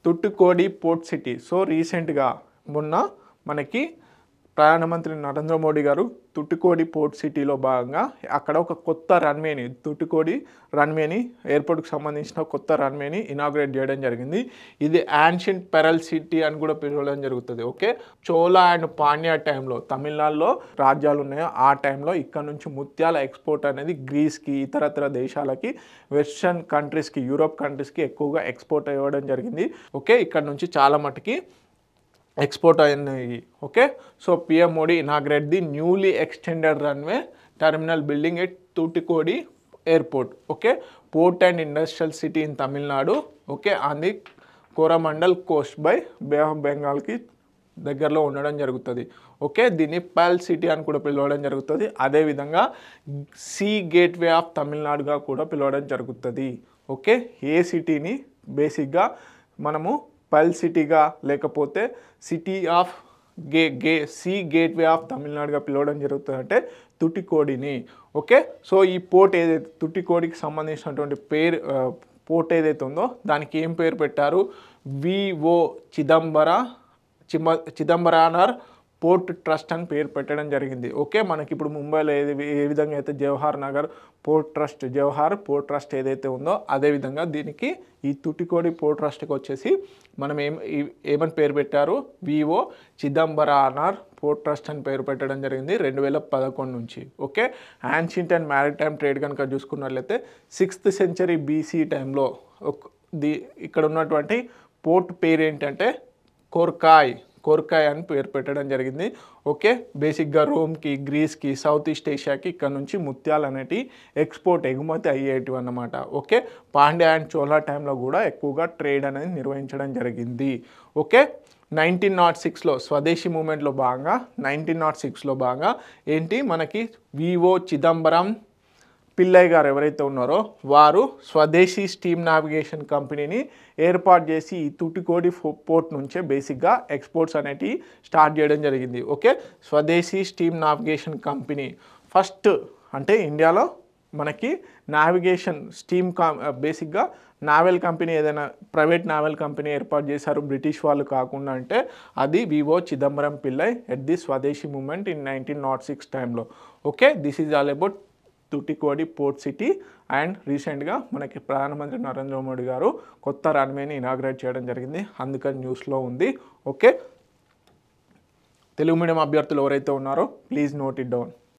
తుట్టుకోడి port city. So రీసెంట్గా మొన్న మనకి ప్రధానమంత్రి నరేంద్ర మోడీ గారు తుట్టుకోడి పోర్ట్ సిటీలో భాగంగా అక్కడ ఒక కొత్త రన్వేని తుట్టుకోడి రన్వేని ఎయిర్పోర్ట్కి సంబంధించిన కొత్త రన్వేని ఇనాగ్రేట్ చేయడం జరిగింది. ఇది యాన్షియంట్ పెరల్ సిటీ అని కూడా పిలవడం జరుగుతుంది. ఓకే, చోళా అండ్ పాండ్యా టైంలో తమిళనాడులో రాజ్యాలు ఉన్నాయో ఆ టైంలో ఇక్కడ నుంచి ముత్యాల ఎక్స్పోర్ట్ అనేది గ్రీస్కి ఇతరత్ర దేశాలకి వెస్టర్న్ కంట్రీస్కి యూరోప్ కంట్రీస్కి ఎక్కువగా ఎక్స్పోర్ట్ అవ్వడం జరిగింది. ఓకే, ఇక్కడ నుంచి చాలా మటుకి ఎక్స్పోర్ట్ అయినాయి. Okay, so PM Modi inaugurate the newly extended runway terminal building at Thoothukudi airport. Okay, port and industrial city in Tamil Nadu. Okay, on the Coromandel coast by bay of బెంగాల్కి దగ్గరలో ఉండడం జరుగుతుంది. ఓకే, దీన్ని పర్ల్ సిటీ అని కూడా పిలవడం జరుగుతుంది. అదేవిధంగా సీ గేట్వే ఆఫ్ తమిళనాడుగా కూడా పిలవడం జరుగుతుంది. ఓకే, ఏ సిటీని బేసిక్గా మనము పర్ల్ సిటీగా లేకపోతే city of sea gateway of తమిళనాడుగా పిలవడం జరుగుతుంది అంటే తుటికోడిని. ఓకే, సో ఈ పోర్ట్ ఏదైతే తుటికోడికి సంబంధించినటువంటి పోర్ట్ ఏదైతే ఉందో దానికి ఏం పేరు పెట్టారు? విఓ చిదంబరానర్ పోర్ట్ ట్రస్ట్ అని పేరు పెట్టడం జరిగింది. ఓకే, మనకి ఇప్పుడు ముంబైలో ఏ విధంగా అయితే Jawahar Nagar port trust Jawahar port trust ఏదైతే ఉందో అదేవిధంగా దీనికి ఈ తుటికోడి పోర్ట్ ట్రస్ట్కి వచ్చేసి మనం ఏమని పేరు పెట్టారు? విఓ చిదంబరానర్ పోర్ట్ ట్రస్ట్ అని పేరు పెట్టడం జరిగింది 2011 నుంచి. Okay, ancient and maritime trade కనుక చూసుకున్నట్లయితే 6th century BC టైంలో ఇక్కడ ఉన్నటువంటి పోర్ట్ పేరు ఏంటంటే కోర్కాయ్ అని పేరు పెట్టడం జరిగింది. ఓకే, బేసిక్గా రోమ్కి గ్రీస్కి సౌత్ ఈస్ట్ ఏషియాకి ఇక్కడ నుంచి ముత్యాలు అనేటివి ఎగుమతి అయ్యేటివి అన్నమాట. ఓకే, పాండ్యా అండ్ చోళా టైంలో కూడా ఎక్కువగా ట్రేడ్ అనేది నిర్వహించడం జరిగింది. ఓకే, 1906లో స్వదేశీ మూమెంట్లో భాగంగా 1906లో భాగంగా ఏంటి మనకి విఓ చిదంబరం పిల్లయ్య గారు ఎవరైతే ఉన్నారో వారు స్వదేశీ స్టీమ్ నావిగేషన్ కంపెనీని ఏర్పాటు చేసి ఈ తుటికోడి పోర్ట్ నుంచే బేసిక్గా ఎక్స్పోర్ట్స్ అనేటివి స్టార్ట్ చేయడం జరిగింది. ఓకే, స్వదేశీ స్టీమ్ నావిగేషన్ కంపెనీ ఫస్ట్ అంటే ఇండియాలో మనకి నావిగేషన్ స్టీమ్ బేసిక్గా నావెల్ కంపెనీ ఏదైనా ప్రైవేట్ నావెల్ కంపెనీ ఏర్పాటు చేశారు బ్రిటిష్ వాళ్ళు కాకుండా అంటే అది VO Chidambaram Pillai at the swadeshi movement in 1906 టైంలో. Okay, this is all about Thoothukudi port city and రీసెంట్గా మనకి ప్రధానమంత్రి నరేంద్ర మోడీ గారు కొత్త రన్వేని ఇనాగ్రేట్ చేయడం జరిగింది, అందుకని న్యూస్లో ఉంది. ఓకే, తెలుగు మీడియం అభ్యర్థులు ఎవరైతే ఉన్నారో ప్లీజ్ నోట్ ఇట్ డౌన్.